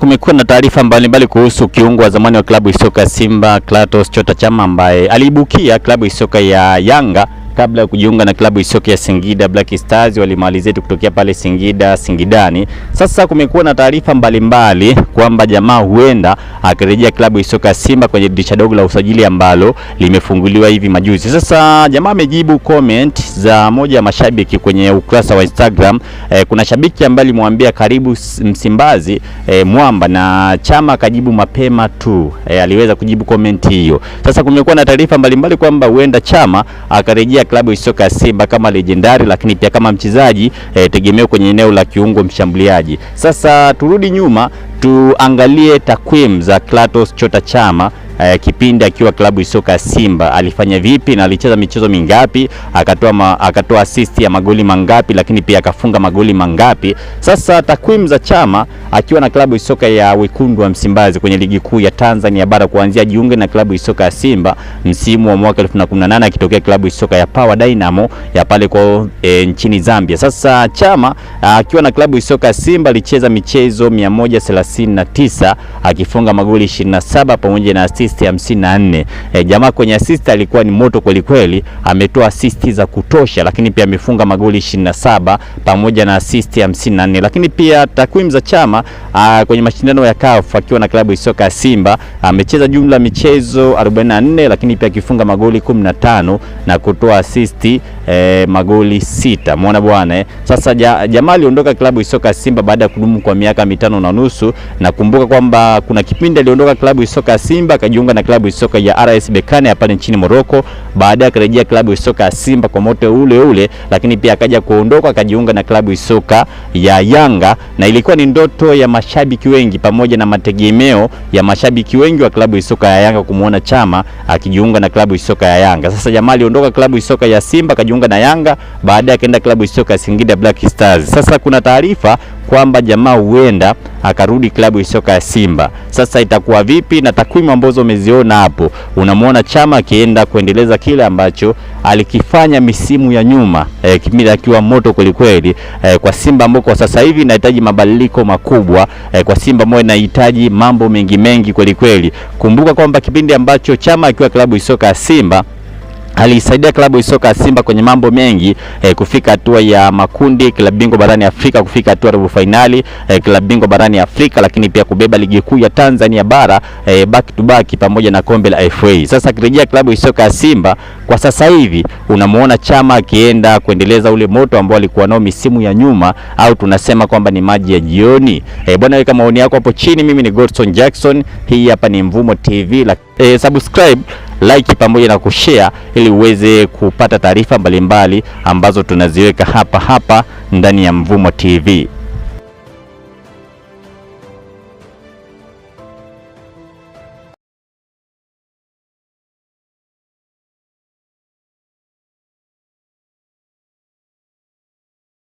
kumekuwa na taarifa mbalimbali kuhusu kiungo wa zamani wa klabu ya soka ya Simba Clatous Chota Chama ambaye aliibukia klabu ya soka ya Yanga kabla ya kujiunga na klabu ya soka ya Singida Black Stars. Walimalizia kutokea pale Singidani. Sasa kumekuwa na taarifa mbalimbali kwamba jamaa huenda akirejea klabu ya soka ya Simba kwenye dirisha dogo la usajili ambalo limefunguliwa hivi majuzi. Sasa jamaa amejibu comment za moja ya mashabiki kwenye ukurasa wa Instagram. Kuna shabiki ambaye alimwambia karibu Msimbazi Mwamba, na Chama akajibu mapema tu. Aliweza kujibu comment hiyo. Sasa kumekuwa na taarifa mbalimbali kwamba huenda Chama akarejea klabu ya soka ya Simba kama legendari, lakini pia kama mchezaji tegemeo kwenye eneo la kiungo mshambuliaji. Sasa turudi nyuma tuangalie takwimu za Clatous Chota Chama. Kipindi akiwa klabu ya soka ya Simba alifanya vipi na alicheza michezo mingapi, akatoa assist ya magoli mangapi, lakini pia akafunga magoli mangapi. Sasa takwimu za Chama akiwa na klabu ya soka ya Wekundu wa Msimbazi kwenye ligi kuu ya Tanzania bara kuanzia jiunge na klabu ya soka ya Simba msimu wa mwaka 2018 akitokea klabu ya soka ya Power Dynamo ya pale kwa nchini Zambia. Sasa Chama akiwa na klabu ya soka ya Simba alicheza michezo 139 akifunga magoli 27 pamoja na assist 54. Jamaa kwenye assist alikuwa ni moto kweli kweli, ametoa assist za kutosha, lakini pia amefunga magoli 27 pamoja na assist 54. Lakini pia takwimu za Chama kwenye mashindano ya CAF akiwa na klabu ya soka ya Simba amecheza jumla michezo 44, lakini pia akifunga magoli 15 na kutoa assist magoli 6. Muona bwana Sasa jamaa aliondoka klabu ya soka ya Simba baada ya kudumu kwa miaka 5.5, na kumbuka kwamba kuna kipindi aliondoka klabu ya soka ya Simba akajiunga na klabu ya soka ya RS Berkane hapa nchini Morocco, baadaye akarejea klabu ya soka ya Simba kwa moto ule, lakini pia akaja kuondoka akajiunga na klabu ya soka ya Yanga, na ilikuwa ni ndoto ya mashabiki wengi pamoja na mategemeo ya mashabiki wengi wa klabu ya soka ya Yanga kumuona Chama akijiunga na klabu ya soka ya Yanga. Sasa jamaa aliondoka klabu ya soka ya Simba akajiunga na Yanga, baadaye akaenda klabu ya soka ya Singida Black Stars. Sasa kuna taarifa kwamba jamaa huenda akarudi klabu ya soka ya Simba. Sasa itakuwa vipi? Na takwimu ambazo umeziona hapo, unamwona Chama akienda kuendeleza kile ambacho alikifanya misimu ya nyuma, kipindi akiwa moto kweli kweli, kwa Simba ambao kwa sasa hivi inahitaji mabadiliko makubwa, kwa Simba ambao inahitaji mambo mengi kweli kweli. Kumbuka kwamba kipindi ambacho Chama akiwa klabu ya soka ya Simba alisaidia klabu ya soka ya Simba kwenye mambo mengi, kufika hatua ya makundi klabu bingwa barani Afrika, kufika hatua robo finali klabu bingwa barani Afrika, lakini pia kubeba ligi kuu ya Tanzania bara back to back pamoja na kombe la FA. Sasa akirejea klabu ya soka ya Simba kwa sasa hivi unamuona Chama akienda kuendeleza ule moto ambao alikuwa nao misimu ya nyuma, au tunasema kwamba ni maji ya jioni. Bwana, weka maoni yako hapo chini. Mimi ni Godson Jackson, hii hapa ni Mvumo TV. Subscribe, like pamoja na kushare ili uweze kupata taarifa mbalimbali ambazo tunaziweka hapa ndani ya Mvumo TV.